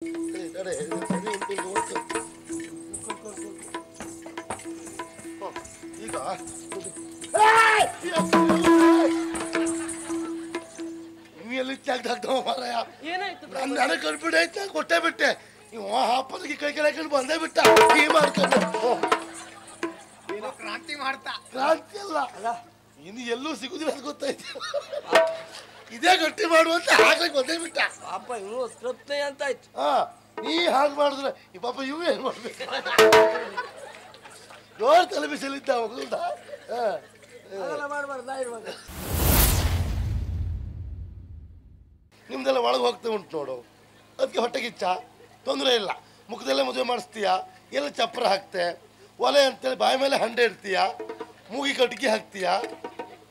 ಈಗ ಎಲ್ಲಿ ತೆಗ್ದಾಗ್ತಾವ ಮಾರಾಯ. ನನಗೆ ಕಳ್ಬಿಡಿ ಆಯ್ತಾ ಕೊಟ್ಟೆ ಬಿಟ್ಟೆ. ಇವ ಹಾಪದಕ್ಕೆ ಕೈ ಕೆಳಕೊಂಡು ಬಂದೇ ಬಿಟ್ಟ. ಈ ಮಾಡ್ಕೊಂಡು ಕ್ರಾಂತಿ ಮಾಡ್ತಾ. ಕ್ರಾಂತಿ ಅಲ್ಲ, ಇನ್ನು ಎಲ್ಲೂ ಸಿಗುದಿಲ್ಲ ಅಂತ ಗೊತ್ತಾಯ್ತು. ಇದೇ ಗಟ್ಟಿ ಮಾಡುವಂತ ಹಾಕ್ಲಿಕ್ಕೆ ಬಂದೇ ಬಿಟ್ಟ. ಪಾಪ ಇವನು ತೃಪ್ತಿ ಅಂತ ಆಯ್ತು. ಹಾ, ನೀ ಹಾಗೆ ಮಾಡಿದ್ರೆ ಈ ಪಾಪ ಇವು ಏನ್ ಮಾಡ್ಬೇಕು? ಜೋರ್ ತಲೆ ಬಿಸಿಲಿದ್ದ ನಿಮ್ದೆಲ್ಲ ಒಳಗೆ ಹೋಗ್ತಾ ಉಂಟು ನೋಡು. ಅದಕ್ಕೆ ಹೊಟ್ಟೆಗಿಚ್ಚ ತೊಂದರೆ ಇಲ್ಲ. ಮುಖದಲ್ಲೇ ಮದುವೆ ಮಾಡಿಸ್ತೀಯ, ಎಲ್ಲ ಚಪ್ಪರ ಹಾಕ್ತೆ, ಒಲೆ ಅಂತೇಳಿ ಬಾಯಿ ಮೇಲೆ ಹಂಡೆ ಇಡ್ತೀಯ, ಮೂಗಿ ಕಟ್ಗೆ ಹಾಕ್ತೀಯ.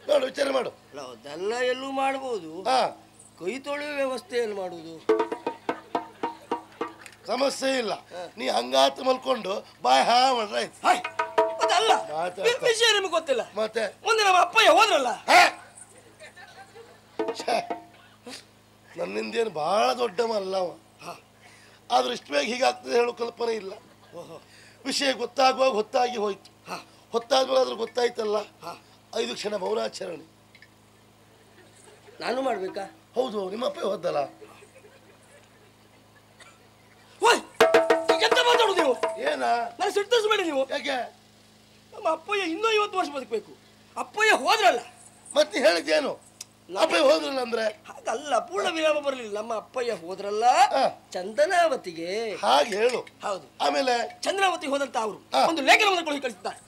ನೋಡು, ವಿಚಾರ ಮಾಡು. ಅದೆಲ್ಲ ಎಲ್ಲೂ ಮಾಡ್ಬೋದು. ಹಾ, ಕೈ ತೊಳೆಯುವ ವ್ಯವಸ್ಥೆ ಏನು ಮಾಡುವುದು? ಸಮಸ್ಯೆ ಇಲ್ಲ. ನೀ ಹಂಗಾತ ಮಲ್ಕೊಂಡು ಬಾಯ್ ಹಾ ಮಾಡ್ರೆ ಆಯ್ತು. ಅದಲ್ಲ ವಿಷಯ ನಿಮ್ಗೆ ಗೊತ್ತಿಲ್ಲ. ಮತ್ತೆ ಮುಂದೆ ನಮ್ಮ ಅಪ್ಪಯ್ಯ ಹೋದ್ರಲ್ಲ, ನನ್ನಿಂದೇನು ಬಹಳ ದೊಡ್ಡ ಅಲ್ಲವ. ಆದ್ರೂ ಇಷ್ಟು ಬೇಗ ಹೀಗಾಗ್ತದೆ ಹೇಳೋ ಕಲ್ಪನೆ ಇಲ್ಲ. ವಿಷಯ ಗೊತ್ತಾಗುವಾಗ ಹೊತ್ತಾಗಿ ಹೋಯ್ತು. ಹೊತ್ತಾದ್ಮೇಲೆ ಆದ್ರೂ ಗೊತ್ತಾಯ್ತಲ್ಲ. 5 ಕ್ಷಣ ಮೌನಾಚರಣೆ ನಾನು ಮಾಡ್ಬೇಕಾ? ಹೌದು, ನಿಮ್ಮ ಅಪ್ಪ ಹೋದಲ್ಲ. ಎಂತ ಮಾತಾಡುದು ನೀವು? ಏನ ನಾನು ಸಿಟ್ಟಿಸಬೇಡಿ ನೀವು. ಯಾಕೆ? ನಮ್ಮ ಅಪ್ಪಯ್ಯ ಇನ್ನೂ 50 ವರ್ಷ ಬದುಕಬೇಕು. ಅಪ್ಪಯ್ಯ ಹೋದ್ರಲ್ಲ. ಮತ್ತೆ ಹೇಳಿದ್ದೇನು? ಅಪ್ಪ ಹೋದ್ರಲ್ಲ ಅಂದ್ರೆ ಹಾಗಲ್ಲ, ಪೂರ್ಣ ವಿರಾಮ ಬರಲಿಲ್ಲ. ನಮ್ಮ ಅಪ್ಪಯ್ಯ ಹೋದ್ರಲ್ಲ ಚಂದನಾವತಿಗೆ. ಹಾಗೆ ಹೇಳು. ಹೌದು. ಆಮೇಲೆ ಚಂದ್ರಾವತಿ ಹೋದಂತ ಅವರು ಒಂದು ಲೇಖನವನ್ನು ಕಳುಹಿ ಕಳಿಸಿದ್ದಾರೆ.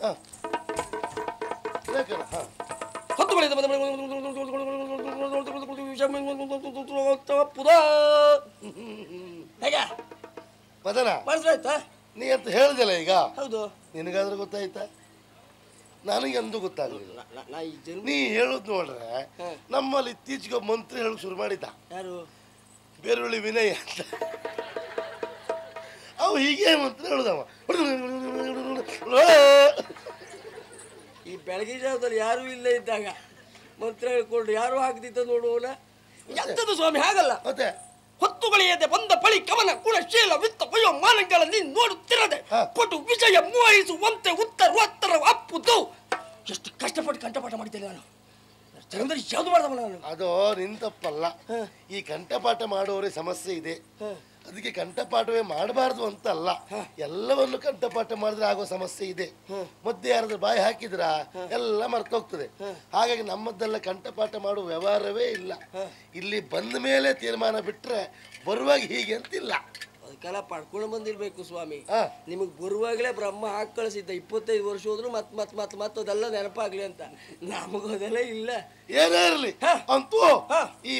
ಮದನ, ಮಾಡಿಸ್ರಾಯ್ತಾ? ನೀ ಅಂತ ಹೇಳಿದಲ್ಲ ಈಗ. ಹೌದು. ನಿನಗಾದ್ರೂ ಗೊತ್ತಾಯ್ತಾ? ನನಗೆ ಅಂದು ಗೊತ್ತಾಗಲಿಲ್ಲ. ನೀ ಹೇಳುದು ನೋಡ್ರೆ ನಮ್ಮಲ್ಲಿ ಇತ್ತೀಚೆಗೆ ಮಂತ್ರಿ ಹೇಳಕ್ ಶುರು ಮಾಡಿದ್ದ. ಯಾರು? ಬೇರುಳ್ಳಿ ವಿನಯ್ ಅಂತ. ಅವು ಹೀಗೆ ಮಂತ್ರಿ ಹೇಳುದವ. ಈ ಬೆಳಗ್ಗೆ ಜಾವದಲ್ಲಿ ಯಾರು ಇಲ್ಲೇ ಇದ್ದಾಗ ಮಂತ್ರ ಹೇಳ್ಕೊಂಡು ಯಾರು ಹಾಕದಿದ್ದ ನೋಡುವಲ್ಲ. ಎಂತದ್ದು ಸ್ವಾಮಿ? ಹಾಗಲ್ಲ. ಮತ್ತೆ ಹೊತ್ತುಗಳಿಯದೆ ಬಂದ ಬಳಿ ಕವನ ಗುಣಶೀಲ ವಿತ್ತ ವಯೋ ಮಾನಗಳಲ್ಲಿ ನೋಡುತ್ತಿರದೆ ಕೊಟ್ಟು ವಿಷಯ ಮೋಹಿಸುವಂತೆ ಉತ್ತರ ಅಪ್ಪುದು. ಎಷ್ಟು ಕಷ್ಟಪಟ್ಟು ಕಂಠಪಾಠ ಮಾಡಿದ್ದೇನೆ ನಾನು. ಜಗದಲ್ಲಿ ಯಾವುದು ಮಾಡ್ದವ ನಾನು. ಅದು ನಿಂತಪ್ಪಲ್ಲ. ಈ ಕಂಠಪಾಠ ಮಾಡುವವರೇ ಸಮಸ್ಯೆ ಇದೆ. ಅದಕ್ಕೆ ಕಂಠಪಾಠವೇ ಮಾಡಬಾರ್ದು ಅಂತ ಅಲ್ಲ, ಎಲ್ಲವನ್ನು ಕಂಠಪಾಠ ಮಾಡಿದ್ರೆ ಆಗೋ ಸಮಸ್ಯೆ ಇದೆ. ಮಧ್ಯೆ ಯಾರಾದ್ರೂ ಬಾಯಿ ಹಾಕಿದ್ರ ಎಲ್ಲ ಮರ್ತೋಗ್ತದೆ. ಹಾಗಾಗಿ ನಮ್ಮದೆಲ್ಲ ಕಂಠಪಾಠ ಮಾಡುವ ವ್ಯವಹಾರವೇ ಇಲ್ಲ. ಇಲ್ಲಿ ಬಂದ ಮೇಲೆ ತೀರ್ಮಾನ ಬಿಟ್ರೆ ಬರುವಾಗ ಹೀಗೆ ಅಂತಿಲ್ಲ. ಅದಕ್ಕೆಲ್ಲ ಪಡ್ಕೊಂಡು ಬಂದಿರ್ಬೇಕು ಸ್ವಾಮಿ. ನಿಮಗ್ ಬರುವಾಗಲೇ ಬ್ರಹ್ಮ ಹಾಕಿ ಕಳಿಸಿದ್ದ 25 ವರ್ಷ ಹೋದ್ರು ಮತ್ತದೆಲ್ಲ ನೆನಪಾಗ್ಲಿ ಅಂತ. ನಮಗೋದೆಲ್ಲ ಇಲ್ಲ. ಏನೇ ಇರಲಿ ಅಂತೂ ಈ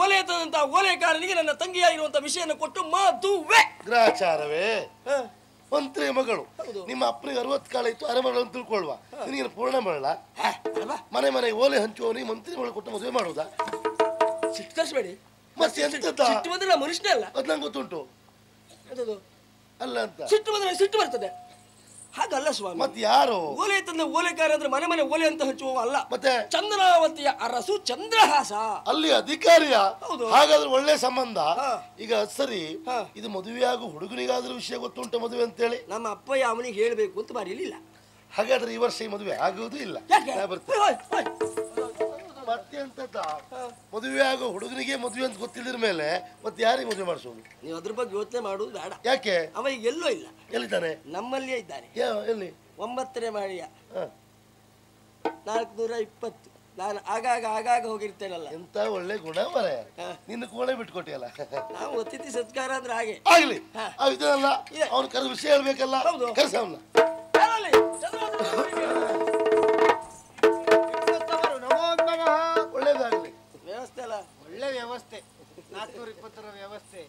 ಓಲೆತಂತ ಓಲೆಕಾರನಿಗೆ ನನ್ನ ತಂಗಿಯಾಗಿರುವಂತ ವಿಷಯನ ಕೊಟ್ಟು ಮದುವೆ. ಗ್ರಹಚಾರವೇ? ಮಂತ್ರಿ ಮಗಳು ನಿಮ್ಮ ಅಪ್ಪನಿಗೆ 60 ಕಾಲ ಇತ್ತು. ಅರಮನೆ ಅಂತ ತಿಳ್ಕೊಳ್ವ. ನಿನಗೆ ಪೂರ್ಣ ಮಾಡಲ್ಲ. ಮನೆ ಮನೆಗೆ ಓಲೆ ಹಂಚುವವನಿಗೆ ಮಂತ್ರಿ ಮಗಳು ಕೊಟ್ಟು ಮದುವೆ ಮಾಡುವುದಾ? ಸಿಟ್ಕರಿಸಬೇಡಿ. ಮತ್ತೆ ಎಂತ ಸಿಟ್ಟು ಬಂದ್ರೆ ನಾ ಮನುಷ್ಯನೇ ಅಲ್ಲ. ಅದು ನಂಗೆ ಗೊತ್ತುಂಟು. ಅಲ್ಲ ಅಂತ ಸಿಟ್ಟು ಬಂದ್ರೆ ಸಿಟ್ಟು ಬರ್ತದೆ. ಹಾಗಲ್ಲ ಸ್ವಾಮಿ. ಮತ್ತೆ ಯಾರು ಓಲೆ ತಂದ ಓಲೆಕಾರ ಅಂದ್ರೆ ಮನೆ ಮನೆ ಓಲೆ ಅಂತ ಹಂಚುವ ಅಲ್ಲ. ಮತ್ತೆ ಚಂದ್ರಾವತಿಯ ಅರಸು ಚಂದ್ರಹಾಸ ಅಲ್ಲಿ ಅಧಿಕಾರಿಯ. ಹೌದು. ಹಾಗಾದ್ರೆ ಒಳ್ಳೆ ಸಂಬಂಧ. ಈಗ ಸರಿ, ಇದು ಮದುವೆಯಾಗು ಹುಡುಗನಿಗಾದ್ರೂ ವಿಷಯ ಗೊತ್ತುಂಟ ಮದುವೆ ಅಂತೇಳಿ? ನಮ್ಮ ಅಪ್ಪಯ್ಯ ಅವನಿಗೆ ಹೇಳ್ಬೇಕು ಅಂತ ಬರೀಲಿಲ್ಲ. ಹಾಗಾದ್ರೆ ಈ ವರ್ಷ ಈ ಮದುವೆ ಆಗುವುದೂ ಇಲ್ಲ. ಮತ್ತೆ ಎಂತದ ಮದುವೆ ಆಗೋ ಹುಡುಗನಿಗೆ ಮದುವೆ ಅಂತ ಗೊತ್ತಿದ್ರ ಮೇಲೆ ಮತ್ತೆ ಯಾರಿಗೆ ಮದುವೆ ಮಾಡಿಸೋದು? ನೀವು ಅದ್ರ ಬಗ್ಗೆ ಯೋಚನೆ ಮಾಡುದು ಬೇಡ. ಯಾಕೆ? ಅವ ಈಗ ಎಲ್ಲೋ ಇಲ್ಲ. ಎಲ್ಲಿದ್ದಾನೆ? ನಮ್ಮಲ್ಲಿಯೇ ಇದ್ದಾನೆ. ಎಲ್ಲಿ? 9ನೇ ಮಹಡಿಯ 420. ನಾನು ಆಗಾಗ ಹೋಗಿರ್ತೇನಲ್ಲ. ಎಂತ ಒಳ್ಳೆ ಗುಣ ಮರ. ನಿನ್ನ ಕೋಣೆ ಬಿಟ್ಕೊಟ್ಟಿಯಲ್ಲ. ನಾವು ಅತಿಥಿ ಸತ್ಕಾರ ಅಂದ್ರೆ ಹಾಗೆ ಆಗ್ಲಿ. ಇದಲ್ಲ ಅವ್ನು ಕರೆದ ವಿಷಯ ಹೇಳ್ಬೇಕಲ್ಲ. ಕರೆಸ ಅವನ್ನ. ಒಳ್ಳೇದಾಗ್ಲಿ. ವ್ಯವಸ್ಥೆ ಅಲ್ಲ, ಒಳ್ಳೆ ವ್ಯವಸ್ಥೆ. 420 ವ್ಯವಸ್ಥೆ.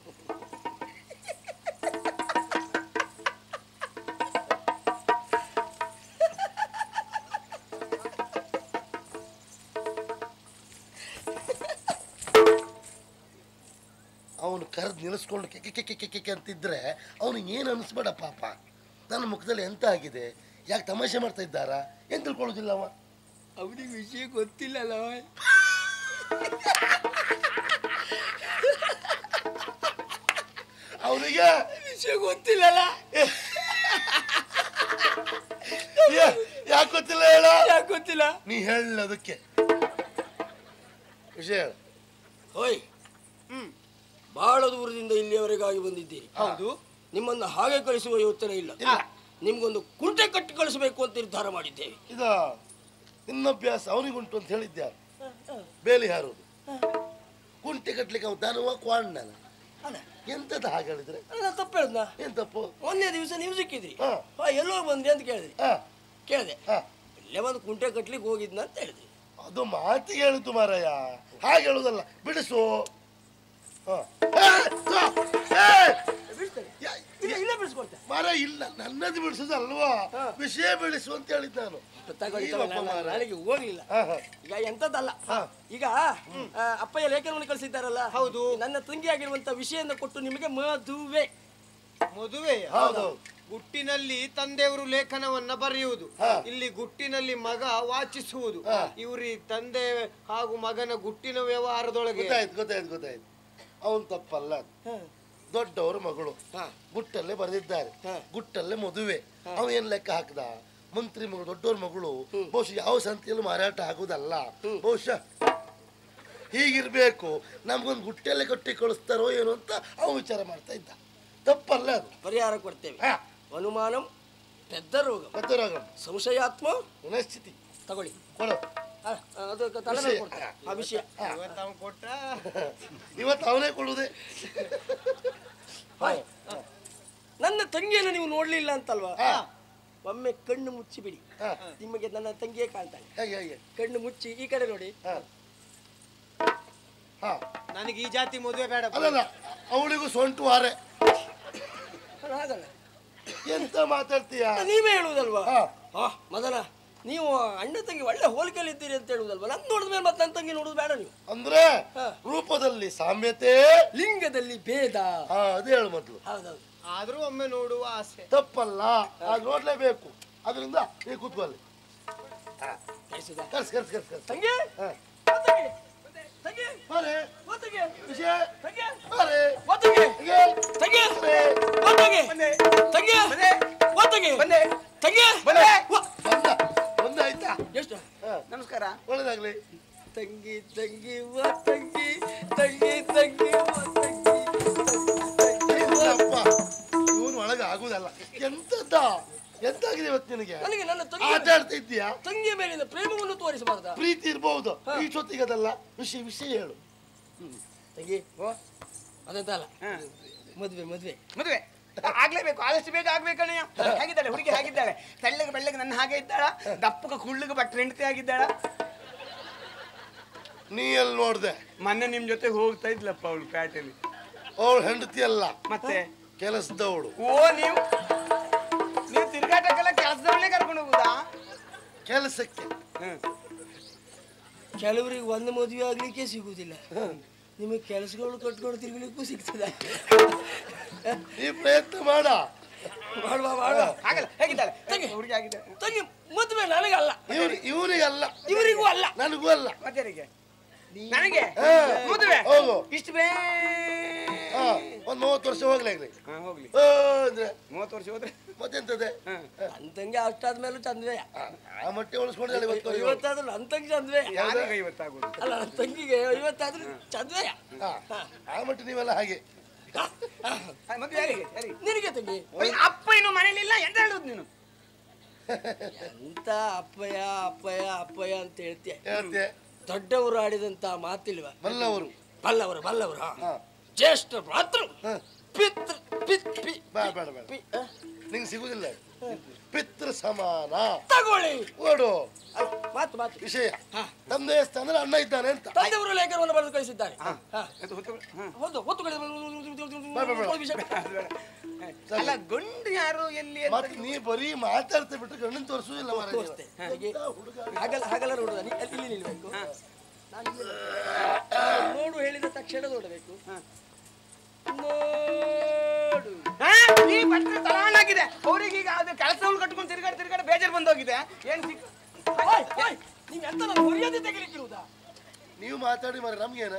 ಅವನು ಕರೆದು ನಿಲ್ಲಿಸ್ಕೊಂಡು ಕೆಕ್ಕೆ ಅಂತಿದ್ರೆ ಅವನಿಗೆ ಏನು ಅನಿಸ್ಬೇಡ ಪಾಪ. ನನ್ನ ಮುಖದಲ್ಲಿ ಎಂತ ಆಗಿದೆ? ಯಾಕೆ ತಮಾಷೆ ಮಾಡ್ತಾ ಇದ್ದಾರಾ? ಏನು ತಿಳ್ಕೊಳ್ಳೋದಿಲ್ಲ ಅವ. ಅವನಿಗೆ ವಿಷಯ ಗೊತ್ತಿಲ್ಲಲ್ಲ. ಅವನಿಗೆ ವಿಷಯ ಗೊತ್ತಿಲ್ಲಲ್ಲ. ಯಾಕೆ ಗೊತ್ತಿಲ್ಲ ಹೇಳ? ಯಾಕೆ ಗೊತ್ತಿಲ್ಲ? ನೀ ಹೇಳ ಅದಕ್ಕೆ ವಿಷಯ ಹೇಳ. ಹೋಯ್, ಬಹಳ ದೂರದಿಂದ ಇಲ್ಲಿಯವರೆಗಾಗಿ ಬಂದಿದ್ದೀರಿ. ಹೌದು. ನಿಮ್ಮನ್ನು ಹಾಗೆ ಕಳಿಸುವ ಯೋಚನೆ ಇಲ್ಲ. ನಿಮ್ಗೊಂದು ಕುಂಟೆ ಕಟ್ಟಿ ಕಳಿಸಬೇಕು ಅಂತ ನಿರ್ಧಾರ ಮಾಡಿದ್ದೇವೆ. ಇದ ನಿನ್ನಭ್ಯಾಸ ಅವನಿಗುಂಟು ಅಂತ ಹೇಳಿದ್ದೆ. ಬೇಲಿ ಹಾರೋದು, ಕುಂಟೆ ಕಟ್ಲಿಕ್ಕೆ ಅವ ದಾನವ ಕ್ವಾಣ್ಣ. ಎಂತದ ಹಾಗೆ ಹೇಳಿದ್ರೆ ನಾನು ತಪ್ಪು ಹೇಳಿದ್ನ? ಏನ್ ತಪ್ಪು? ಒಂದೇ ದಿವಸ ನೀವು ಸಿಕ್ಕಿದ್ರಿ. ಹಾ. ಎಲ್ಲೋ ಬಂದ್ರಿ ಅಂತ ಕೇಳಿದ್ರಿ. ಕೇಳಿದೆ, ಹಾ. ಇಲ್ಲೇ ಒಂದು ಕುಂಟೆ ಕಟ್ಲಿಕ್ಕೆ ಹೋಗಿದ್ನ ಅಂತ ಹೇಳಿದ್ರಿ. ಅದು ಮಾತಿಗೆ ಹೇಳಿತು ಮಾರಾಯ, ಹಾಗೆ ಹೇಳುದಲ್ಲ. ಬಿಡಿಸು. ಇಲ್ಲೇ ಬಿಡಿಸ್ಕೊಡ್ತೆ ಮಾರ ಇಲ್ಲ, ನನ್ನದು ಬಿಡಿಸುದು ಅಲ್ವಾ, ವಿಷಯ ಬಿಡಿಸು ಅಂತ ಹೇಳಿದ್ ನಾನು. ನಾಳೆಗೆ ಹೋಗ್ಲಿಲ್ಲ. ಈಗ ಎಂತದ್ದಲ್ಲ. ಈಗ ಅಪ್ಪಯ್ಯ ಲೇಖನವನ್ನು ಕಳಿಸಿದ್ದಾರಲ್ಲ. ಹೌದು. ನನ್ನ ತಂಗಿ ಆಗಿರುವಂತ ವಿಷಯವನ್ನು ಕೊಟ್ಟು ನಿಮಗೆ ಮದುವೆ. ಮದುವೆ? ಹೌದು. ಗುಟ್ಟಿನಲ್ಲಿ ತಂದೆಯವರು ಲೇಖನವನ್ನ ಬರೆಯುವುದು, ಇಲ್ಲಿ ಗುಟ್ಟಿನಲ್ಲಿ ಮಗ ವಾಚಿಸುವುದು. ಇವ್ರಿ ತಂದೆ ಹಾಗೂ ಮಗನ ಗುಟ್ಟಿನ ವ್ಯವಹಾರದೊಳಗೆ. ಗೊತ್ತಾಯ್ತು. ಅವನ್ ತಪ್ಪಲ್ಲ. ದೊಡ್ಡವರು ಮಗಳು ಗುಟ್ಟಲ್ಲೇ ಬರೆದಿದ್ದಾರೆ, ಗುಟ್ಟಲ್ಲೇ ಮದುವೆ. ಅವ ಏನ್ ಲೆಕ್ಕ ಹಾಕದ? ಮಂತ್ರಿ ಮಗಳು, ದೊಡ್ಡವ್ರ ಮಗಳು. ಬಹುಶಃ ಯಾವ ಸಂತೆಯಲ್ಲೂ ಮಾರಾಟ ಆಗುದಲ್ಲ. ಬಹುಶಃ ಹೀಗಿರ್ಬೇಕು, ನಮ್ಗೊಂದು ಗುಟ್ಟೆಲ್ಲೇ ಕಟ್ಟಿ ಕಳಿಸ್ತಾರೋ ಏನೋ ಅಂತ ಅವ ವಿಚಾರ ಮಾಡ್ತಾ ಇದ್ದ. ತಪ್ಪಲ್ಲ ಅದು. ಪರಿಹಾರ ಕೊಡ್ತೇವೆ. ಅನುಮಾನಂ ಪೆದ್ದ ರೋಗ, ಸಂಶಯಾತ್ಮ ಮನಸ್ಥಿತಿ. ತಗೊಳ್ಳಿ, ಕೊಡು. ಅದು ತಲೆ ಕೊಡ್ತಾರೆ ಆ ವಿಷಯ. ಕೊಟ್ಟ ಇವತ್ತು ಅವನೇ ಕೊಡುವುದೇ. ನನ್ನ ತಂಗಿಯನ್ನು ನೀವು ನೋಡ್ಲಿಲ್ಲ ಅಂತಲ್ವಾ? ಒಮ್ಮೆ ಕಣ್ಣು ಮುಚ್ಚಿ ಬಿಡಿ, ನಿಮಗೆ ನನ್ನ ತಂಗಿಯೇ ಕಾಣ್ತಾಳೆ. ಕಣ್ಣು ಮುಚ್ಚಿ ಈ ಕಡೆ ನೋಡಿ. ನನಗೆ ಈ ಜಾತಿ ಮದುವೆ ಬೇಡ. ಅಲ್ಲ, ಅವಳಿಗೂ ಸೊಂಟು ವಾರೆ. ಹಾಗಲ್ಲ, ಎಂತ ಮಾತಾಡ್ತೀಯ? ನೀವೇ ಹೇಳುವುದಲ್ವಾ? ಮದನ, ನೀವು ಅಣ್ಣ ತಂಗಿ ಒಳ್ಳೆ ಹೋಲಿಕೆಯಲ್ಲಿ ಇದ್ದೀರಿ ಅಂತ ಹೇಳುವುದಲ್ವಾ? ನನ್ ನೋಡಿದ್ಮೇಲೆ ಮತ್ತೆ ನನ್ನ ತಂಗಿ ನೋಡುದು ಬೇಡ ನೀವು. ಅಂದ್ರೆ ರೂಪದಲ್ಲಿ ಸಾಮ್ಯತೆ, ಲಿಂಗದಲ್ಲಿ ಭೇದ. ಅದೇ ಹೇಳು ಮೊದ್ಲು. ಹೌದೌದು. ಆದ್ರೂ ಒಮ್ಮೆ ನೋಡುವ ಆಸೆ. ತಪ್ಪಲ್ಲ, ಅದು ನೋಡ್ಲೇಬೇಕು. ಅದರಿಂದ ನೀ ಕೂತ್ಕೊಳ್ಳಿ. ಕರ್ಸ್ ತಂಗಿ, ಎಷ್ಟು ನಮಸ್ಕಾರ. ಒಳ್ಳೇದಾಗ್ಲಿ. ತಂಗಿ ತಂಗಿ ವಾ ತಂಗಿ, ತಂಗಿ ತಂಗಿ ವಾ ತಂಗಿ. ಇವನು ಒಳಗೆ ಆಗುದಲ್ಲ. ಎಂತಾಗಿದೆ ಇವತ್ತು ನಿನಗೆ? ನನಗೆ ನನ್ನ ತಂಗಿ ಆಟ ಆಡ್ತಾ ಇದ್ದೀಯಾ? ತಂಗಿಯ ಮೇಲಿನ ಪ್ರೇಮವನ್ನು ತೋರಿಸಬಾರ್ದ? ಪ್ರೀತಿ ಇರಬಹುದು, ಇಷ್ಟೊತ್ತಿಗೆ ಅದಲ್ಲ. ವಿಷಯ ಹೇಳು. ತಂಗಿ, ಅದಂತ ಅಲ್ಲ, ಮದ್ವೆ ಆಗ್ಲೇಬೇಕು, ಆದಷ್ಟು ಬೇಗ ಆಗ್ಬೇಕಣ್ಣಯ್ಯ. ಹೇಗಿದ್ದಾಳೆ ಹುಡುಗಿ? ಹೇಗಿದ್ದಾಳೆ? ತೆಳ್ಳಗೆ ಬೆಳ್ಳಗೆ ನನ್ನ ಹಾಗೆ ಇದ್ದಾಳ? ದಪ್ಪಗ ಕುಳ್ಳಗೆ ಬಟ್ಟೆ ಹೆಂಡತಿ ಆಗಿದ್ದಾಳ? ನೀ ಎಲ್ಲಿ ನೋಡ್ದೆ? ಮೊನ್ನೆ ನಿಮ್ ಜೊತೆ ಹೋಗ್ತಾ ಇದ್ಲಪ್ಪ ಅವಳು ಪ್ಯಾಟೆಲಿ. ಅವಳು ಹೆಂಡತಿ ಅಲ್ಲ, ಮತ್ತೆ ಕೆಲಸದವಳು. ಓ, ನೀವು ತಿರ್ಗಾಟಕ್ಕೆಲ್ಲ ಕೆಲಸದವಳೇ ಕರ್ಕೊಂಡು ಹೋಗುದಾ? ಕೆಲಸಕ್ಕೆ ಕೆಲವರಿಗೆ ಒಂದು ಮದುವೆ ಆಗ್ಲಿಕ್ಕೆ ಸಿಗುದಿಲ್ಲ, ನಿಮಗೆ ಕೆಲಸಗಳು ಕಟ್ಕೊಂಡು ತಿರ್ಗಲಿಕ್ಕೂ ಸಿಗ್ತದೆ. ಈ ಪ್ರಯತ್ನ ಮಾಡ. ಹೇಗಿದ್ದಾಳೆ ಹುಡುಗಿ? ಆಗಿದ್ದಾಳೆ ತಂಗಿ ಮದುವೆ ನನಗಲ್ಲ, ಇವನಿಗಲ್ಲ, ಇವರಿಗೂ ಅಲ್ಲ, ನನಗೂ ಅಲ್ಲ. ಮತ್ತೆ ನನಗೆ ಮದುವೆ ಇಷ್ಟು ಒಂದ್ 30 ವರ್ಷ ಹೋಗ್ಲಿ ಅಂದ್ರೆ 30 ವರ್ಷ ಹೋದ್ರೆ ಮತ್ತೆಂತದೆ? ನನ್ನ ತಂಗಿ ಅಷ್ಟಾದ್ಮೇಲೂ ಚಂದ್ವೇ. ಆ ಮಟ್ಟಿ ಉಳಿಸ್ಕೊಂಡ್ರೆ 50 ನನ್ನ ತಂಗಿ ಚಂದ್ವೇ. 50 ಆಗೋದು ಅಲ್ಲ, ನನ್ನ ತಂಗಿಗೆ 50 ಚಂದ್ವೇ. ಆ ಮಟ್ಟಿ ನೀವೆಲ್ಲ ಹಾಗೆ. ನಿನಗೆ ತಂಗಿ ಅಪ್ಪ ಇನ್ನು ಮನೇಲಿಲ್ಲ ಎಂತ ಹೇಳುದು ನೀನು? ಎಂತ ಅಪ್ಪಯ್ಯ ಅಂತ ಹೇಳ್ತೀಯ? ದೊಡ್ಡವರು ಆಡಿದಂತ ಮಾತಿಲ್ವ? ಬಲ್ಲವರು ಜ್ಯೇಷ್ಠ ಮಾತೃ ನಿಂಗೆ ಸಿಗುದಿಲ್ಲ. ಪಿತೃ ಸಮಾನ. ತಗೊಳ್ಳಿ, ಓಡು. ಮಾತು ವಿಷಯ ತಂದೆ ಅಂದ್ರೆ ಅಣ್ಣ ಇದ್ದಾನೆ ಅಂತ ತಂದೆಯವರು ಲೇಖನವನ್ನು ಬರೆದು ಕಳಿಸಿದ್ದಾರೆ. ಅಲ್ಲ, ಗಂಡು ಯಾರು ಎಲ್ಲಿ? ನೀ ಬರೀ ಮಾತಾಡ್ತಾ ಬಿಟ್ಟು ಗಂಡನ್ ತೋರಿಸುದಿಲ್ಲ. ಹಾಗಲ್ಲ ನೋಡುದ, ಇಲ್ಲಿ ನಿಲ್ಬೇಕು. ನೋಡು ಹೇಳಿದ ತಕ್ಷಣ ನೋಡಬೇಕು. ನೋಡು, ತಲಾಣಾಗಿದೆ ಅವ್ರಿಗೆ. ಈಗ ಅದು ಕೆಲಸಗಳು ಕಟ್ಕೊಂಡು ತಿರ್ಗಾಡಿ ಬೇಜಾರು ಬಂದೋಗಿದೆ. ಏನ್ ನೀವ್ ಎಂತ ನನ್ನ ಮರ್ಯಾದೆ ತೆಗಿಲಿಕ್ಕಿರುವುದಾ? ನೀವು ಮಾತಾಡಿ ಮಾರ, ನಮ್ಗೇನ?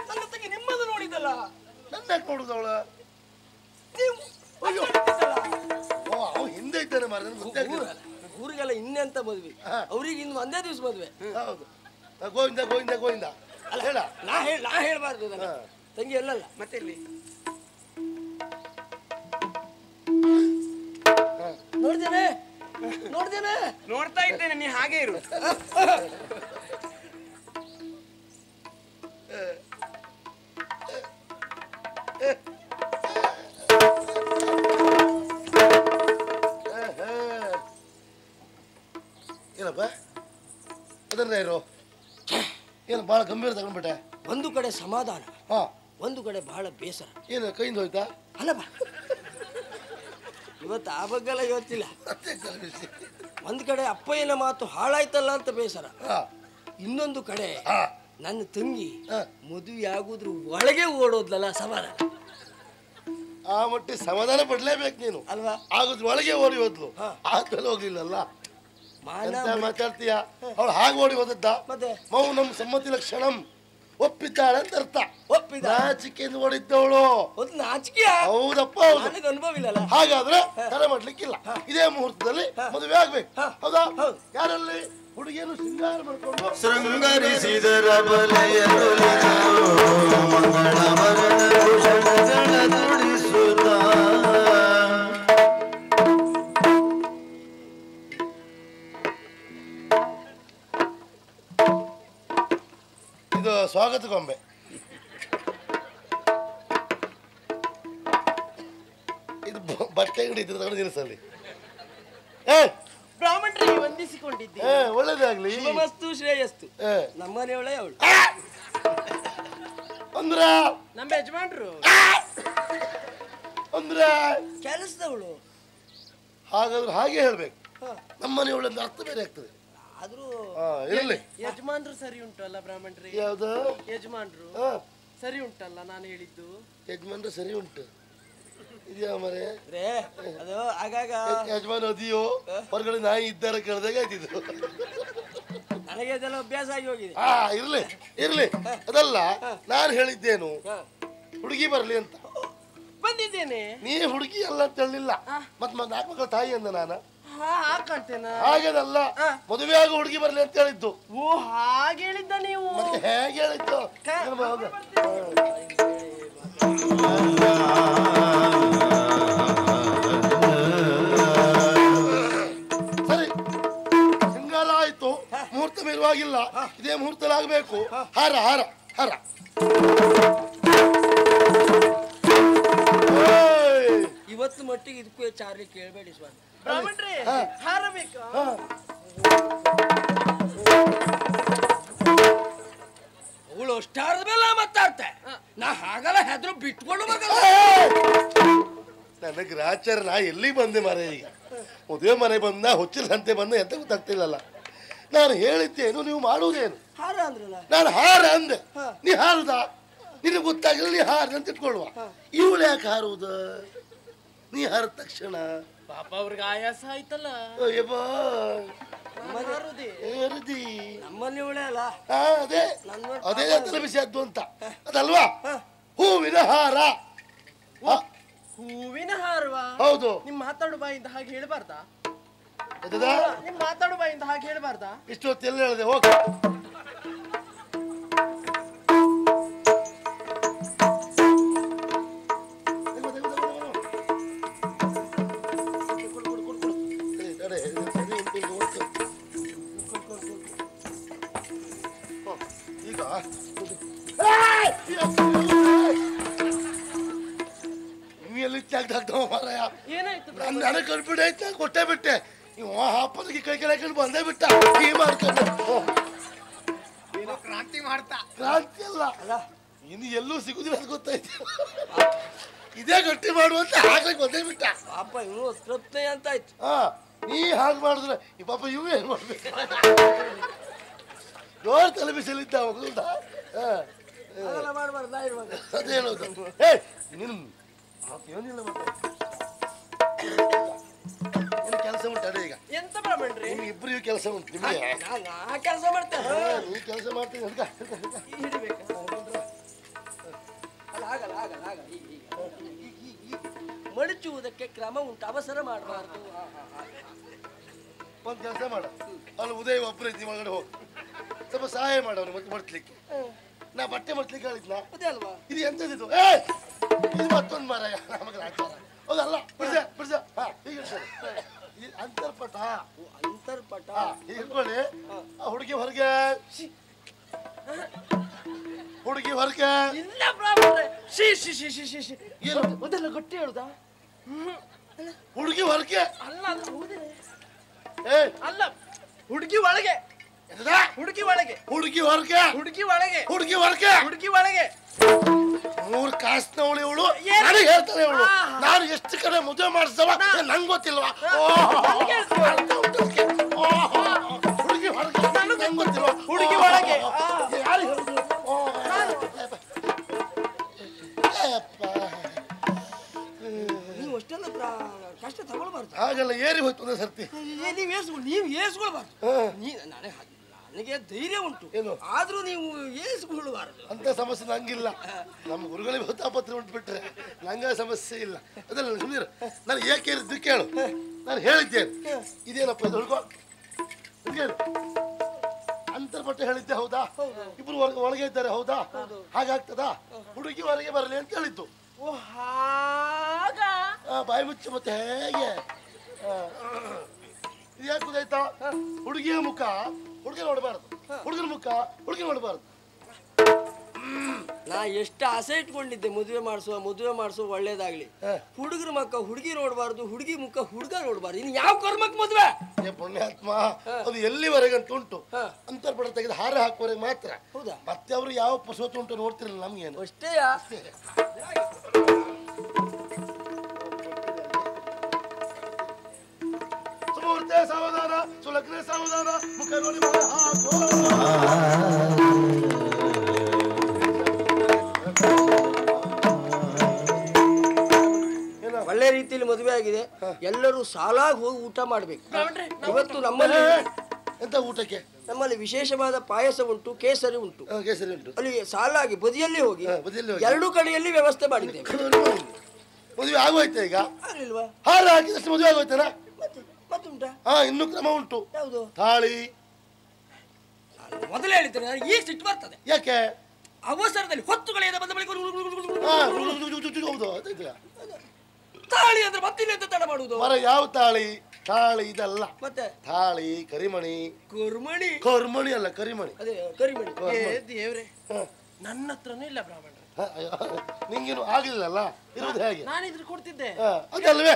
ನನ್ನ ತಂಗಿ ನಿಮ್ಮದು ನೋಡಿದ್ದಲ್ಲ. ನನ್ನ ಯಾಕೆ ನೋಡುದು ಅವಳ? ಅಯ್ಯೋ ಓ ಅವ ಹಿಂದೆ ಇದ್ದಾನೆ ಮಾರ ಗೊತ್ತಾಗ್ಲಿಲ್ಲ. ಊರಿಗೆಲ್ಲ ಇನ್ನೆಂತ ಮದ್ವೆ, ಅವ್ರಿಗೆ ಇನ್ನು ಒಂದೇ ದಿವಸ ಮದ್ವೆ. ಹೌದು ಗೋವಿಂದ ಗೋವಿಂದ ಗೋವಿಂದ ಅಲ್ಲ ಹೇಳ. ನಾ ಹೇಳ್ಬಾರ್ದು ತಂಗಿ ಎಲ್ಲಲ್ಲ ಮತ್ತೆ ಇಲ್ಲಿ ನೋಡ್ದೇನೆ ನೋಡ್ತಾ ಇದ್ದೇನೆ, ನೀ ಹಾಗೆ ಇರು. ಏನಪ್ಪ ಅದನ್ನ ಇರು, ಏನು ಬಹಳ ಗಂಭೀರ ತಗೊಂಡ್ಬಿಟ್ಟೆ. ಒಂದು ಕಡೆ ಸಮಾಧಾನ, ಹಾ ಒಂದು ಕಡೆ ಬಹಳ ಬೇಸರ. ಏನು ಕೈಯಿಂದ ಹೋಯ್ತಾ? ಅಲ್ಲಪ್ಪ ಇವತ್ತು ಆ ಬಗ್ಗೆಲ್ಲ ಇವತ್ತಿಲ್ಲ. ಒಂದು ಕಡೆ ಅಪ್ಪಯ್ಯನ ಮಾತು ಹಾಳಾಯ್ತಲ್ಲ ಅಂತ ಬೇಸರ, ಇನ್ನೊಂದು ಕಡೆ ನನ್ನ ತಂಗಿ ಮದುವೆ ಆಗುದ್ರ ಒಳಗೆ ಓಡೋದ್ಲಲ್ಲ ಸಮಾಧಾನ. ಆ ಮಟ್ಟಿಗೆ ಸಮಾಧಾನ ಪಡ್ಲೇಬೇಕು ನೀನು ಅಲ್ವಾ? ಆಗುದ್ರ ಒಳಗೆ ಓಡಿ ಹೋದ್ಲು, ಆದ್ಮೇಲೆ ಹೋಗ್ಲಿಲ್ಲಲ್ಲ. ಮಾತಾಡ್ತೀಯ? ಅವಳು ಹಾಗೆ ಓಡಿ ಹೋದದ್ದ? ಮತ್ತೆ ಮೌನಂ ಸಮ್ಮತಿ ಲಕ್ಷಣಂ, ಒಪ್ಪಿದ್ದಾಳೆ ಅಂತ ಅರ್ಥ. ಒಪ್ಪಿದ ನಾಚಿಕೆಯಿಂದ ಓಡಿದ್ದವಳು. ಒಂದು ನಾಚಿಕೆ. ಹೌದಪ್ಪ, ನನಗೆ ಅನುಭವ ಇಲ್ಲಲ್ಲ. ಹಾಗಾದ್ರೆ ತಲೆ ಮಾಡ್ಲಿಕ್ಕಿಲ್ಲ, ಇದೇ ಮುಹೂರ್ತದಲ್ಲಿ ಮದುವೆ ಆಗ್ಬೇಕು. ಹೌದಾ? ಯಾರಲ್ಲಿ ಹುಡುಗಿಯನ್ನು ಶೃಂಗಾರ ಮಾಡ್ಕೊಂಡು ಶೃಂಗರಿಸಿದರ ಬಲೆಯನುಳಿದ ಮಂಗಳವರನ ಭೂಷಣಗಳ ತುಡಿಸುತ್ತ ಇದು ಸ್ವಾಗತ ಗೊಂಬೆ. ಇದು ಬಟ್ಟೆ ಅಂಗಡಿ ಇದ್ರೆ ತಗೊಂಡು ನಿಲ್ಲಿಸಲ್ಲಿ. ಬ್ರಾಹ್ಮಣರಿಗೆ ವಂದಿಸಿಕೊಂಡಿದ್ದೆ. ಒಳ್ಳೇದಾಗ್ಲಿ. ಶುಭಮಸ್ತು ಶ್ರೇಯಸ್ತು. ನಮ್ಮನೆ ಒಳ್ಳೆ ಅವಳು ಅಂದ್ರ ನಮ್ಮ ಯಜಮಾನ್ರು ಅಂದ್ರ ಕೆಲಸದವಳು. ಹಾಗಾದ್ರೆ ಹಾಗೆ ಹೇಳ್ಬೇಕು. ನಮ್ಮನೆ ಒಳ್ಳೆ ಅರ್ಥ ಬೇರೆ ಆಗ್ತದೆ. ಆದ್ರೂ ಇರ್ಲಿ. ಯಜಮಾನ್ರು ಸರಿ ಉಂಟಲ್ಲ ಬ್ರಾಹ್ಮಣರಿಗೆ? ಯಾವ್ದು ಯಜಮಾನ್ರು ಸರಿ ಉಂಟಲ್ಲ ನಾನು ಹೇಳಿದ್ದು? ಯಜಮಾನ್ರು ಸರಿ ಉಂಟು ಇದೆಯಾ ಮರೆ? ಅದು ಆಗಾಗ ಯಜಮಾನ್ ಅದಿಯೋ ಹೊರಗಡೆ ನಾಯಿ ಇದ್ದಾರೆ ಕೇಳ್ದಾಗ ಆಯ್ತಿದ್ದು. ನನಗೆ ಅದೆಲ್ಲ ಅಭ್ಯಾಸ ಆಗಿ ಹೋಗಿದೆ. ಇರ್ಲಿ ಇರ್ಲಿ, ಅದಲ್ಲ ನಾನು ಹೇಳಿದ್ದೇನು, ಹುಡುಗಿ ಬರ್ಲಿ ಅಂತ ಬಂದಿದ್ದೇನೆ. ನೀ ಹುಡುಗಿ ಅಲ್ಲ ಅಂತ ಹೇಳಿಲ್ಲ, ಮತ್ ನಾಲ್ಕು ಮಕ್ಕಳ ತಾಯಿ ಅಂದ ನಾನು. ಕಾಣ್ತೇನಾ? ಹಾಗೇನಲ್ಲ, ಮದುವೆ ಆಗ ಹುಡುಗಿ ಬರ್ಲಿ ಅಂತ ಹೇಳಿದ್ದು. ಓ ಹಾಗೆ ಹೇಳಿದ್ದ ನೀವು? ಮತ್ತೆ ಹೇಗೆ ಹೇಳಿದ್ದು? ಸರಿ, ಶೃಂಗಾರ ಆಯ್ತು, ಮುಹೂರ್ತ ಮೇರುವಾಗಿಲ್ಲ, ಇದೇ ಮುಹೂರ್ತದಲ್ಲಿ ಆಗ್ಬೇಕು. ಹಾರ ಹಾರ ಹಾರ. ಇವತ್ತು ಮಟ್ಟಿಗೆ ಇದಕ್ಕೂ ಚಾರ್ಲಿ ಕೇಳಬೇಡಿ ಸ್ವಾಮಿ. ಬ್ರಾಹ್ಮಣ್ರೆ ಹಾರ ಬೇಕಾ? ಅವಳು ಅಷ್ಟಾರದ ಮೇಲೆ ಮಾತಾಡ್ತೆ, ನಾ ಹಾಗಲ್ಲ ಹೆದ್ರು ಬಿಟ್ಕೊಂಡು ಮಗಲ್ಲ. ನನ್ನ ಗ್ರಾಚಾರ ನಾ ಎಲ್ಲಿ ಬಂದೆ ಮಾರ? ಈಗ ಮದುವೆ ಮನೆ ಬಂದ, ಹೊಚ್ಚಿಲ್ಲಂತೆ ಬಂದ, ಎಂತ ಗೊತ್ತಾಗ್ತಿಲ್ಲಲ್ಲ. ನಾನು ಹೇಳಿದ್ದೇನು, ನೀವು ಮಾಡುವುದೇನು? ಹಾರ ಅಂದ್ರಲ್ಲ. ನಾನು ಹಾರ ಅಂದೆ, ನೀ ಹಾರುದ? ನಿನಗೆ ಗೊತ್ತಾಗಿಲ್ಲ, ನೀ ಹಾರ ಅಂತ ಇಟ್ಕೊಳ್ಳುವ. ಇವಳು ಯಾಕೆ ಹಾರುವುದು? ನೀ ಹಾರದ ತಕ್ಷಣ ಪಾಪ ಅವ್ರಿಗೆ ಆಯಾಸ ಆಯ್ತಲ್ಲ. ನಮ್ಮಲ್ಲಿ ಇವಳೆ ಅಲ್ಲ. ಅದೇ ಅದೇ ತಲೆ ಬಿಸಿ ಅದ್ದು ಅಂತ ಅದಲ್ವಾ? ಹೂವಿನ ಹಾರ. ಹೂವಿನ ಹಾರವಾ? ಹೌದು. ನಿಮ್ ಮಾತಾಡು ಬಾಯಿಂದ ಹಾಗೆ ಹೇಳ್ಬಾರ್ದಾ? ನಿಮ್ ಮಾತಾಡು ಬಾಯಿಂದ ಹಾಗೆ ಹೇಳ್ಬಾರ್ದಾ? ಇಷ್ಟು ಹೊತ್ತು ಎಲ್ಲ ಹೇಳಿದೆ, ಹೋಗಿ. ಈಗ ಎಲ್ಲಿ ತ್ಯಾಗ್ದಾಗ್ತಾವ ಮಾರಾಯ? ಏನಾಯ್ತು? ನನಗೆ ಕಲ್ಬಿಡಿ ಆಯ್ತು, ಕೊಟ್ಟೆ ಬಿಟ್ಟೆ. ಇವ ಹಾಪದಕ್ಕೆ ಕೈ ಕೆಳಕೊಂಡು ಬಂದೇ ಬಿಟ್ಟ. ಈ ಮಾಡ್ಕೊಂಡು ಕ್ರಾಂತಿ ಮಾಡ್ತಾ. ಕ್ರಾಂತಿ ಅಲ್ಲ, ಇನ್ನು ಎಲ್ಲೂ ಸಿಗುದಿಲ್ಲ ಅಂತ ಗೊತ್ತಾಯ್ತು. ಇದೇ ಗಟ್ಟಿ ಮಾಡುವಂತ ಹಾಕ್ಲಿಕ್ಕೆ ಬಂದೇ ಬಿಟ್ಟ. ಪಾಪ ಇವನು ತೃಪ್ತಿ ಅಂತ ಆಯ್ತು. ನೀ ಹಾಗೆ ಮಾಡಿದ್ರೆ ಈ ಪಾಪ ಇವು ಏನ್ ಮಾಡ್ಬೇಕು? ಜೋರ್ ತಲೆ ಬಿಸಿಲಿದ್ದ ಮಗದ. ಅದೇನೋದು ನೀನು ಏನಿಲ್ಲ. ಮತ್ತೆ ಕೆಲಸ ಉಂಟು ಅದೇ ಈಗ. ಎಂತ ಬ್ರಾಹ್ಮಣ್ರಿ? ನಿಮ್ಗೆ ಇಬ್ಬರಿಗೂ ಕೆಲಸ ಉಂಟು. ನಿಮಗೆ ಕೆಲಸ ಮಾಡ್ತೇನೆ. ನೀ ಕೆಲಸ ಮಾಡ್ತೀನಿ. ಹಿಡಿಬೇಕಾ? ಆಗಲ್ಲ ಹಾಗಲ್ಲ ಹಾಗಲ್ಲ ಮಡಚುವುದಕ್ಕೆ ಕ್ರಮ ಉಂಟು, ಅವಸರ ಮಾಡಬಾರ್ದು. ಒಂದು ಕೆಲಸ ಮಾಡ, ಅಲ್ಲಿ ಉದಯ ಒಬ್ಬರು ಇದ್ದು ಒಳಗಡೆ ಹೋಗಿ ಸ್ವಲ್ಪ ಸಹಾಯ ಮಾಡವನು ಮತ್ತೆ ಮಡ್ಸ್ಲಿಕ್ಕೆ. ನಾ ಬಟ್ಟೆ ಮಡ್ಸ್ಲಿಕ್ಕೆ ಹೇಳಿದ್ನ, ಅದೇ ಅಲ್ವಾ? ಇದು ಎಂತದಿದು? ಇದು ಮತ್ತೊಂದು ಮಾರಾಯ ನಮಗೆ ಆಚಾರ. ಹೌದಲ್ಲ? ಬಿಡ್ಸ ಬಿಡ್ಸ. ಹೀಗೆ ಅಂತರ್ಪಟ. ಅಂತರ್ಪಟ ಇಟ್ಕೊಳ್ಳಿ. ಆ ಹುಡುಗಿ ಹೊರಗೆ, ಹುಡುಗಿ ಹೊರಗೆ. ಇಲ್ಲ ಬ್ರಾಹ್ಮಣರೇ, ಶಿ ಶಿ ಶಿ ಶಿ ಶಿ ಶಿ. ಏನು ಮೊದಲ ಗಟ್ಟಿ ಹೇಳುದಾ? ಹುಡುಗಿ ಹೊರಗೆ ಅಲ್ಲ ಅಲ್ಲ, ಹೌದೇ ಅಲ್ಲ, ಹುಡುಗಿ ಒಳಗೆ, ಹುಡುಗಿ ಒಳಗೆ, ಹುಡುಗಿ ಹೊರಗೆ, ಹುಡುಗಿ ಒಳಗೆ, ಹುಡುಗಿ ಹೊರಗೆ, ಹುಡುಗಿ ಒಳಗೆ. 3 ಕಾಸಿನವಳು ಇವಳು. ನನಗೆ ಹೇಳ್ತಾನೆ ಇವಳು, ನಾನು ಎಷ್ಟು ಕಡೆ ಮದುವೆ ಮಾಡಿಸ್ತವ ನಂಗೆ ಗೊತ್ತಿಲ್ವಾ? ಹುಡುಗಿ ಹೊರಗೆ, ನಂಗೆ ಗೊತ್ತಿಲ್ವಾ? ಹುಡುಗಿ ಒಳಗೆ. ಯಾರು ಹೇಳಿದ್ರು? ನೀವು ಅಷ್ಟೆಲ್ಲ ಕಷ್ಟ ತಗೊಳ್ಬಾರ್ದು. ಹಾಗೆಲ್ಲ ಏರಿ ಹೋಯ್ತು ಒಂದೇ ಸರ್ತಿ. ನೀವು ಏರಿಸ್ಕೊಳ್ಬಾರ್ದು. ನನಗೆ ಧೈರ್ಯ ಉಂಟು, ಏನು? ಆದ್ರೂ ನೀವು ಏರಿಸ್ಕೊಳ್ಬಾರ್ದು. ಅಂತ ಸಮಸ್ಯೆ ನಂಗಿಲ್ಲ. ನಮ್ಮ ಗುರುಗಳಿಗೆ ಹೊತ್ತಾಪತ್ರ ಉಂಟು ಬಿಟ್ರೆ ನಂಗೆ ಸಮಸ್ಯೆ ಇಲ್ಲ. ಅದಲ್ಲ ಸುಮೀರ್, ನಾನು ಏಕೆ ಇರಿದ್ದು ಕೇಳು. ನಾನು ಹೇಳಿದ್ದೇನೆ, ಇದೇನಪ್ಪ ಇದು ಹುಡುಗ ಅಂತರ್ಪಟ್ಟೆ ಹೇಳಿದ್ದೆ. ಹೌದಾ? ಇಬ್ರು ಒಳಗೆ ಇದ್ದಾರೆ. ಹೌದಾ? ಹಾಗಾಗ್ತದಾ? ಹುಡುಗಿ ಹೊರಗೆ ಬರಲಿ ಅಂತ ಹೇಳಿದ್ದು. ಬಾಯಿ ಮುಚ್ಚು. ಮತ್ತೆ ಹೇಗೆ ಯಾಕೆ ಗೊತ್ತಾಯ್ತಾ? ಹುಡುಗಿಯ ಮುಖ ಹುಡುಗಿ ನೋಡಬಾರ್ದು, ಹುಡುಗನ ಮುಖ ಹುಡುಗಿ ನೋಡಬಾರ್ದು. ನಾ ಎಷ್ಟು ಆಸೆ ಇಟ್ಕೊಂಡಿದ್ದೆ ಮದುವೆ ಮಾಡಿಸುವ ಒಳ್ಳೇದಾಗ್ಲಿ. ಹುಡುಗರ ಮುಖ ಹುಡುಗಿ ನೋಡಬಾರ್ದು, ಹುಡುಗಿ ಮುಖ ಹುಡುಗ ನೋಡಬಾರ್ದು. ಇನ್ನು ಯಾವ ಕರ್ಮಕ್ಕೆ ಮದುವೆ? ಪುಣ್ಯಾತ್ಮ, ಅದು ಎಲ್ಲಿವರೆಗಂತ ಉಂಟು. ಅಂತರ್ಪಟ ತೆಗೆದು ಹಾರ ಹಾಕುವರೆಗೆ ಮಾತ್ರ. ಹೌದಾ? ಮತ್ತೆ ಅವರು ಯಾವ ಪಶುವತ್ತು ಉಂಟು ನೋಡ್ತಿರಲಿಲ್ಲ ನಮ್ಗೇನು. ಅಷ್ಟೇ. ಸುಮೂರ್ತೆ ಸಾವಧಾನ, ಸುಲಗ್ನೆ ಸಾವಧಾನ, ಮುಖ ನೋಡಿ ಮಗ ಹಾಕೋ. ಒಳ್ಳೆ ರೀತಿಯಲ್ಲಿ ಮದುವೆ ಆಗಿದೆ. ಎಲ್ಲರೂ ಸಾಲಾಗಿ ಹೋಗಿ ಊಟ ಮಾಡ್ಬೇಕು. ಇವತ್ತು ನಮ್ಮಲ್ಲಿ ಎಂತ ಊಟಕ್ಕೆ? ನಮ್ಮಲ್ಲಿ ವಿಶೇಷವಾದ ಪಾಯಸ ಉಂಟು, ಕೇಸರಿ ಉಂಟು. ಕೇಸರಿ ಉಂಟು. ಅಲ್ಲಿ ಸಾಲಾಗಿ ಬದಿಯಲ್ಲಿ ಹೋಗಿ ಬದಿಯಲ್ಲಿ ಹೋಗಿ ಎರಡೂ ಕಡೆಯಲ್ಲಿ ವ್ಯವಸ್ಥೆ ಮಾಡಿದ್ದೇವೆ. ಮದುವೆ ಆಗೋಯ್ತಾ ಈಗ? ಆಗ್ಲಿಲ್ವಾ? ಹಾರ ಹಾಕಿದಷ್ಟು ಮದುವೆ ಆಗೋಯ್ತಾನ? ಮತ್ತುಂಟಾ? ಇನ್ನೂ ಕ್ರಮ ಉಂಟು. ಯಾವುದು? ತಾಳಿ. ಮೊದಲೇ ಹೇಳಿದ್ದೇನೆ, ನನಗೆ ಈಗ ಸಿಟ್ಟು ಬರ್ತದೆ. ಯಾಕೆ? ಅವಸರದಲ್ಲಿ ಹೊತ್ತುಗಳಿಂದ ಬಂದ ಬಳಿಕ ಹೌದು, ತಾಳಿ ಅಂದ್ರೆ ಮತ್ತಿಲ್ಲ ಅಂತ ತಡ ಮಾಡುವುದು. ಮರ ಯಾವ ತಾಳಿ? ತಾಳಿ ಇದಲ್ಲ, ಮತ್ತೆ ತಾಳಿ ಕರಿಮಣಿ. ಕುರ್ಮಣಿ. ಕರ್ಮಣಿ ಅಲ್ಲ, ಕರಿಮಣಿ. ಅದೇ ಕರಿಮಣಿ. ದೇವ್ರೆ, ನನ್ನ ಹತ್ರನೂ ಇಲ್ಲ ಬ್ರಾಹ್ಮಣ. ನಿಂಗೇನು ಆಗ್ಲಿಲ್ಲಲ್ಲ, ಇರುವುದು ಹೇಗೆ? ನಾನು ಇದ್ರ ಕೊಡ್ತಿದ್ದೆ. ಅದಲ್ವೇ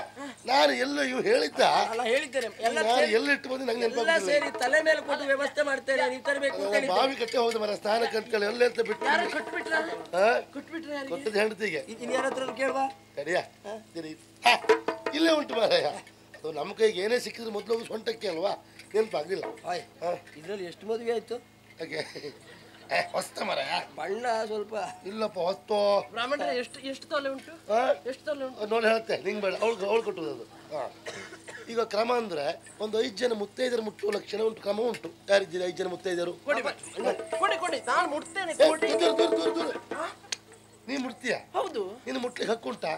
ನಾನು ಎಲ್ಲೋ ಇವು ಹೇಳಿದ್ದ. ಅಲ್ಲ ಹೇಳಿದ್ದೇನೆ, ನಾನು ಎಲ್ಲಿಟ್ಟು ಬಂದು ನಂಗೆ ಎಲ್ಲ ಸೇರಿ ತಲೆ ಮೇಲೆ ಕೊಟ್ಟು ವ್ಯವಸ್ಥೆ ಮಾಡ್ತೇನೆ, ನೀವು ತರಬೇಕು ಅಂತ ಹೇಳಿದ್ದೆ. ಬಾವಿ ಕಟ್ಟೆ ಹೋದ ಮರ ಸ್ನಾನ ಕಂತ್ಕೊಳ್ಳಿ ಎಲ್ಲ ಅಂತ ಬಿಟ್ಟು ಕೊಟ್ಟದ್ದು ಹೆಂಡತಿಗೆ. ಇಲ್ಲಿ ಯಾರ ಹತ್ರ ಕೇಳುವ ಕಡಿಯ ಇಲ್ಲೇ ಉಂಟು ಮಾರಾಯ. ಅದು ನಮ್ಮ ಕೈಗೆ ಏನೇ ಸಿಕ್ಕಿದ್ರೆ ಮೊದಲು ಹೋಗಿ ಸೊಂಟಕ್ಕೆ ಅಲ್ವಾ, ನೆನಪಾಗ್ಲಿಲ್ಲ. ಇದ್ರಲ್ಲಿ ಎಷ್ಟು ಮದುವೆ ಆಯ್ತು? ಹಾಗೆ ಹೊಸ್ತ ಮರ ಬಣ್ಣ ಸ್ವಲ್ಪ ಇಲ್ಲಪ್ಪ, ಹೊಸ್ತು. ಬ್ರಾಹ್ಮಣ ಎಷ್ಟು ತೊಲೆ ಉಂಟು? ಎಷ್ಟು ತೊಲೆ ಉಂಟು ನೋಡಿ ಹೇಳ್ತೆ, ನಿಂಗೆ ಬೇಡ, ಅವಳು ಕೊಟ್ಟುದು ಅದು. ಈಗ ಕ್ರಮ ಅಂದ್ರೆ ಒಂದು 5 ಜನ ಮುತ್ತೈದರು ಮುಟ್ಟುವ ಲಕ್ಷಣ ಉಂಟು, ಕ್ರಮ ಉಂಟು. ಯಾರಿದ್ದೀರಿ 5 ಜನ ಮುತ್ತೈದರು? ಕೊಡಿ ನಾನು ಮುಟ್ತೇನೆ. ನೀ ಮುಟ್ತೀಯ? ಹೌದು. ನೀನು ಮುಟ್ಲಿಕ್ಕೆ ಹಕ್ಕುಂಟಾ?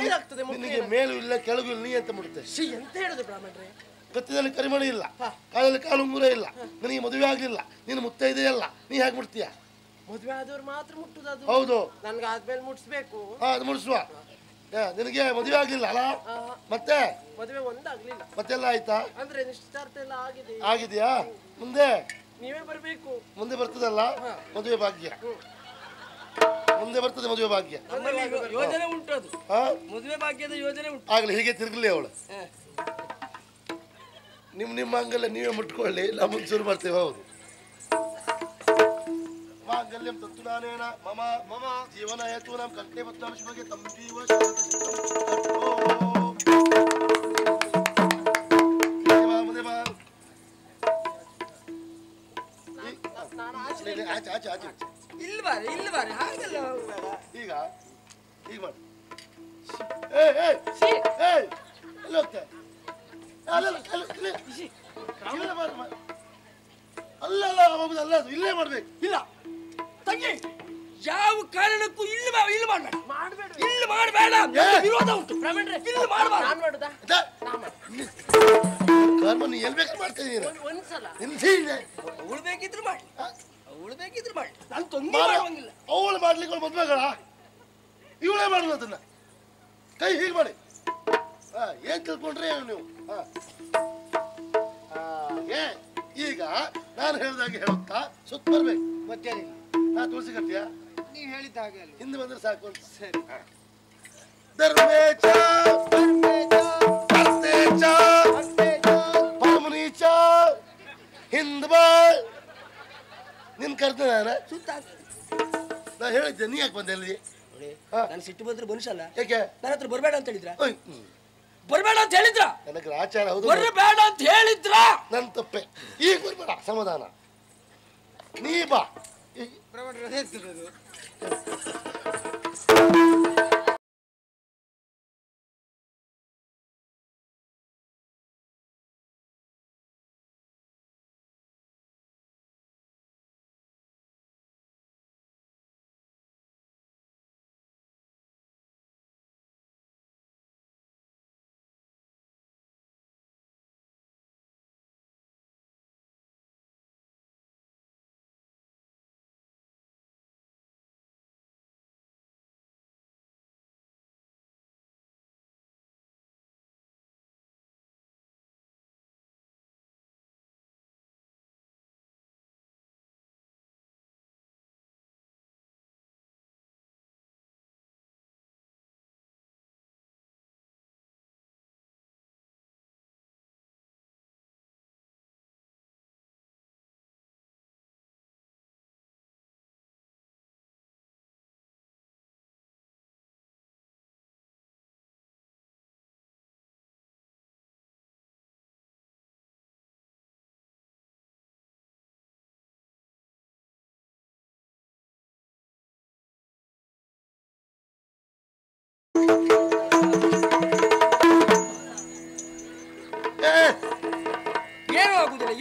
ಏನಾಗ್ತದೆ? ನಿನಗೆ ಮೇಲೂ ಇಲ್ಲ ಕೆಳಗೂ ಇಲ್ಲ, ನೀ ಅಂತ ಮುಟ್ತೆ. ಎಂತ ಹೇಳುದು ಬ್ರಾಹ್ಮಣ್ರೆ? ಕತ್ತಿನಲ್ಲಿ ಕರಿಮಣಿ ಇಲ್ಲ, ಕಾಲಲ್ಲಿ ಕಾಲುಂಗುರ ಇಲ್ಲ, ನನಗೆ ಮದುವೆ ಆಗ್ಲಿಲ್ಲ, ನೀನು ಮುತ್ತೈದೆ ಅಲ್ಲ, ನೀ ಹೇಗೆ ಮುಟ್ತೀಯ? ಮದುವೆ ಆದವ್ರು ಮಾತ್ರ ಮುಟ್ಟುದು ಅದು. ಹೌದು, ನನ್ಗೆ ಆದ್ಮೇಲೆ ಮುಟ್ಸ್ಬೇಕು. ಅದು ಮುಟ್ಸುವ. ನಿನಗೆ ಮದುವೆ ಆಗ್ಲಿಲ್ಲ ಅಲ್ಲ? ಮತ್ತೆ ಮದುವೆ ಒಂದಾಗ್ಲಿಲ್ಲ. ಮತ್ತೆಲ್ಲ ಆಯ್ತಾ? ಅಂದ್ರೆ ನಿಶ್ಚಿತಾರ್ಥ ಎಲ್ಲ ಆಗಿದೆ. ಆಗಿದೆಯಾ? ಮುಂದೆ ನೀವೇ ಬರ್ಬೇಕು. ಮುಂದೆ ಬರ್ತದಲ್ಲ ಮದುವೆ ಭಾಗ್ಯ, ಮುಂದೆ ಬರ್ತದೆ ಮದುವೆ ಭಾಗ್ಯ. ಯೋಜನೆ ಉಂಟು, ಅದು ಮದುವೆ ಭಾಗ್ಯದ ಯೋಜನೆ ಉಂಟು. ಆಗ್ಲಿ ಹೀಗೆ ತಿರ್ಗಲಿ ಅವಳು. ನಿಮ್ಮ ಅಂಗಲ್ಲ ನೀವೇ ಮುಟ್ಕೊಳ್ಳಿ, ನಮ್ಮನ್ನು ಶುರು ಮಾಡ್ತೇವೆ. ಹೌದು. ಮಾಂಗಲ್ಯಂ ತತ್ತು ನಾನೇನ ಮಮ ಮಮ ಜೀವನ ಹೇತು ನಮ್ಮ ಕಂಠೆ ಬದ್ನಾಂಶವಾಗಿ ತಂಬೀವ ಆಚೆ ಆಚೆ ಇಲ್ವಾರೆ ಹಾಗಲ್ಲ. ಈಗ ಈಗ ಮಾಡಿ. ಅಲ್ಲಿ ಹೋಗ್ತೆ ಅಲ್ಲ ಅಲ್ಲ ಅದು ಇಲ್ಲೇ ಮಾಡ್ಬೇಕು. ಇಲ್ಲ ತಂಗಿ, ಯಾವ ಕಾರಣಕ್ಕೂ ಇಲ್ಲಿ ಮಾಡಬೇಡ ಇಲ್ಲಿ ಮಾಡಬೇಡ ವಿರೋಧ ಉಂಟು ಇಲ್ಲಿ ಮಾಡಬಾರ್ದು ಕರ್ಮ ನೀ ಎಲ್ಲಿ ಬೇಕಾದ್ರೆ ಮಾಡ್ತಾ ಇದೀರ ಉಳ್ಬೇಕಿದ್ರು ಮಾಡಿ ನಾನು ತೊಂದರೆ ಮಾಡುವಂಗಿಲ್ಲ. ಅವಳು ಮಾಡ್ಲಿಕ್ಕೆ ಮದ್ವೆಗಳ ಇವಳೇ ಮಾಡುದು ಅದನ್ನ ಕೈ ಹೀಗೆ ಮಾಡಿ ಏನ್ ತಿಳ್ಕೊಂಡ್ರೆ ನೀವು ಈಗ ನಾನು ಹೇಳ್ದಾಗೆ ಹೇಳುತ್ತಾ ಸುತ್ತ ಬರ್ಬೇಕು. ಮತ್ತೇನಿಲ್ಲ, ನಾ ತುಳಸಿ ಕಟ್ತೀಯ ನೀವು ಹೇಳಿದ ಹಾಗೆ ಅಲ್ಲ. ಹಿಂದೆ ಬಂದ್ರೆ ಸಾಕು ಅಂತ. ಸರಿ. ಧರ್ಮೇಚ ಕರ್ತೇಚ ಪರಮನೀಚ ಹಿಂದ್ ಬಾ ನಿನ್ ಕರ್ತ ಸುತ್ತ ನಾ ಹೇಳಿದ್ದೆ ನೀ ಯಾಕೆ ಬಂದೆ ಅಲ್ಲಿ? ನಾನು ಸಿಟ್ಟು ಬಂದ್ರೆ ಮನುಷ್ಯಲ್ಲ. ಯಾಕೆ ನನ್ನ ಹತ್ರ ಬರ್ಬೇಡ ಅಂತ ಹೇಳಿದ್ರ ಬರ್ಬೇಡ ಅಂತ ಹೇಳಿದ್ರ ನನಗೆ ಆಚಾರ ಹೌದು ಬರ್ಬೇಡ ಅಂತ ಹೇಳಿದ್ರ ನನ್ ತಪ್ಪೆ. ಈಗ ಬರ್ಬೇಡ ಸಮಾಧಾನ ನೀ ಬಾ.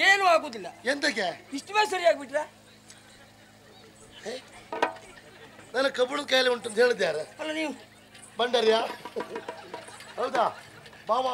ಏನು ಆಗುದಿಲ್ಲ ಎಂತಕ್ಕೆ ಇಷ್ಟು ಬೇಗ ಸರಿಯಾಗ್ಬಿಟ್ರ? ನನ್ನ ಕಬ್ಬಣದ ಕಾಯಿಲೆ ಉಂಟು ಅಂತ ಹೇಳಿದ್ದೆ ಯಾರ? ಅಲ್ಲ ನೀವು ಬಂಡರ್ಯಾ ಹೌದಾ ಬಾವಾ